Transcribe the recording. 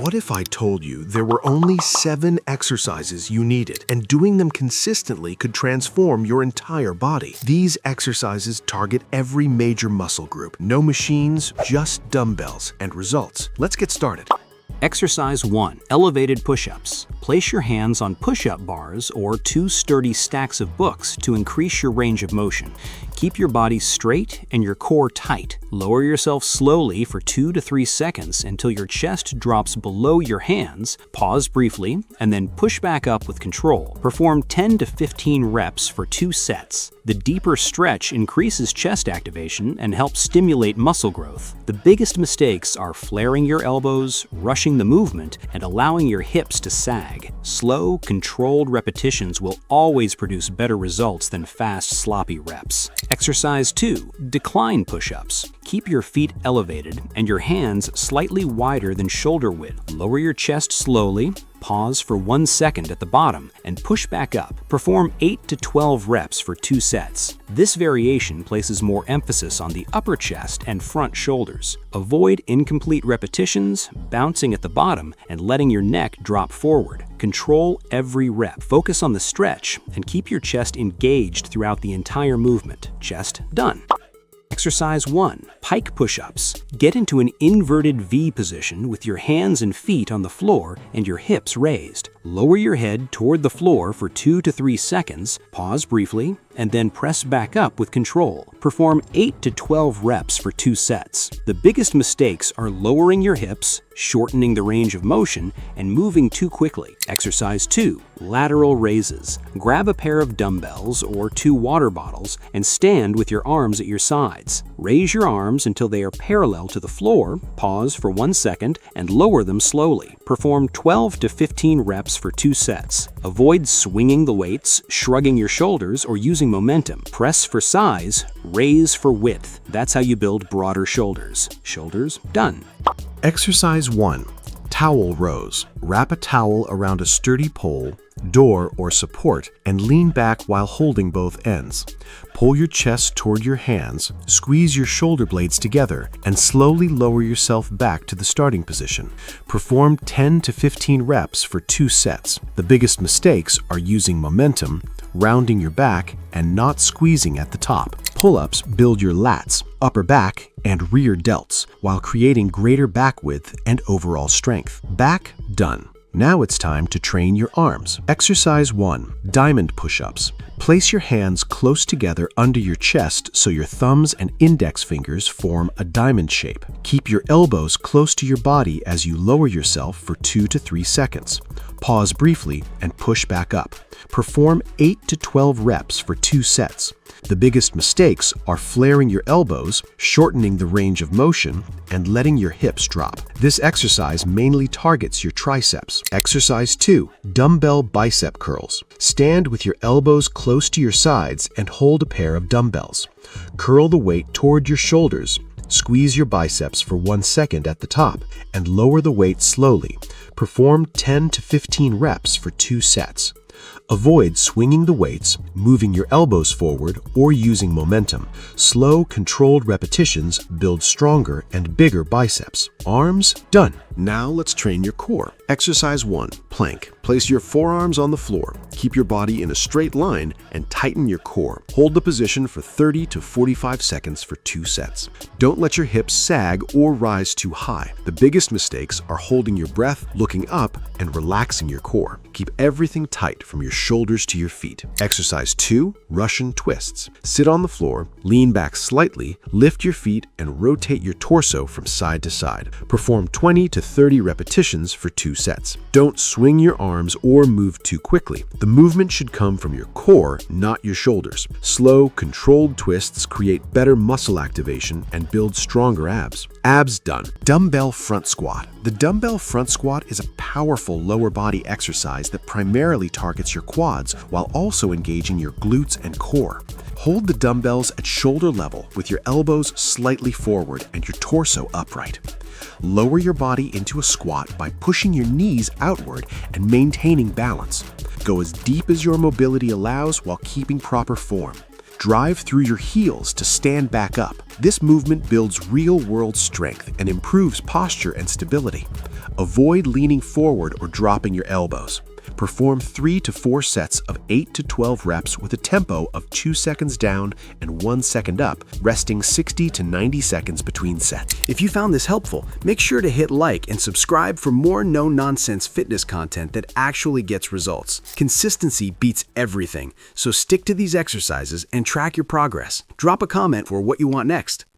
What if I told you there were only 7 exercises you needed, and doing them consistently could transform your entire body? These exercises target every major muscle group. No machines, just dumbbells and results. Let's get started. Exercise 1. Elevated push-ups. Place your hands on push-up bars or 2 sturdy stacks of books to increase your range of motion. Keep your body straight and your core tight. Lower yourself slowly for 2 to 3 seconds until your chest drops below your hands. Pause briefly and then push back up with control. Perform 10 to 15 reps for 2 sets. The deeper stretch increases chest activation and helps stimulate muscle growth. The biggest mistakes are flaring your elbows, rushing the movement, and allowing your hips to sag. Slow, controlled repetitions will always produce better results than fast, sloppy reps. Exercise 2. Decline push-ups. Keep your feet elevated and your hands slightly wider than shoulder width. Lower your chest slowly. Pause for 1 second at the bottom and push back up. Perform 8 to 12 reps for 2 sets. This variation places more emphasis on the upper chest and front shoulders. Avoid incomplete repetitions, bouncing at the bottom, and letting your neck drop forward. Control every rep. Focus on the stretch and keep your chest engaged throughout the entire movement. Chest done. Exercise 1. Pike push-ups. Get into an inverted V position with your hands and feet on the floor and your hips raised. Lower your head toward the floor for 2 to 3 seconds, pause briefly, and then press back up with control. Perform 8 to 12 reps for 2 sets. The biggest mistakes are lowering your hips, shortening the range of motion, and moving too quickly. Exercise 2. Lateral raises. Grab a pair of dumbbells or 2 water bottles and stand with your arms at your sides. Raise your arms until they are parallel to the floor, pause for 1 second, and lower them slowly. Perform 12 to 15 reps for 2 sets. Avoid swinging the weights, shrugging your shoulders, or using momentum. Press for size, raise for width. That's how you build broader shoulders. Shoulders done. Exercise 1. Towel rows. Wrap a towel around a sturdy pole, door, or support and lean back while holding both ends. Pull your chest toward your hands, squeeze your shoulder blades together, and slowly lower yourself back to the starting position. Perform 10 to 15 reps for 2 sets. The biggest mistakes are using momentum, rounding your back, and not squeezing at the top. Pull-ups build your lats, upper back, and rear delts, while creating greater back width and overall strength. Back done. Now it's time to train your arms. Exercise 1. Diamond push-ups. Place your hands close together under your chest so your thumbs and index fingers form a diamond shape. Keep your elbows close to your body as you lower yourself for 2 to 3 seconds. Pause briefly and push back up. Perform 8 to 12 reps for 2 sets. The biggest mistakes are flaring your elbows, shortening the range of motion, and letting your hips drop. This exercise mainly targets your triceps. Exercise 2. Dumbbell bicep curls. Stand with your elbows close to your sides and hold a pair of dumbbells. Curl the weight toward your shoulders. Squeeze your biceps for 1 second at the top and lower the weight slowly. Perform 10 to 15 reps for 2 sets. Avoid swinging the weights, moving your elbows forward, or using momentum. Slow, controlled repetitions build stronger and bigger biceps. Arms done. Now let's train your core. Exercise 1. Plank. Place your forearms on the floor. Keep your body in a straight line and tighten your core. Hold the position for 30 to 45 seconds for 2 sets. Don't let your hips sag or rise too high. The biggest mistakes are holding your breath, looking up, and relaxing your core. Keep everything tight from your shoulders to your feet. Exercise 2. Russian twists. Sit on the floor, lean back slightly, lift your feet, and rotate your torso from side to side. Perform 20 to 30 repetitions for 2 sets. Don't swing your arms or move too quickly. The movement should come from your core, not your shoulders. Slow, controlled twists create better muscle activation and build stronger abs. Abs done. Dumbbell front squat. The dumbbell front squat is a powerful lower body exercise that primarily targets your quads while also engaging your glutes and core. Hold the dumbbells at shoulder level with your elbows slightly forward and your torso upright. Lower your body into a squat by pushing your knees outward and maintaining balance. Go as deep as your mobility allows while keeping proper form. Drive through your heels to stand back up. This movement builds real-world strength and improves posture and stability. Avoid leaning forward or dropping your elbows. Perform 3 to 4 sets of 8 to 12 reps with a tempo of 2 seconds down and 1 second up, resting 60 to 90 seconds between sets. If you found this helpful, make sure to hit like and subscribe for more no-nonsense fitness content that actually gets results. Consistency beats everything, so stick to these exercises and track your progress. Drop a comment for what you want next.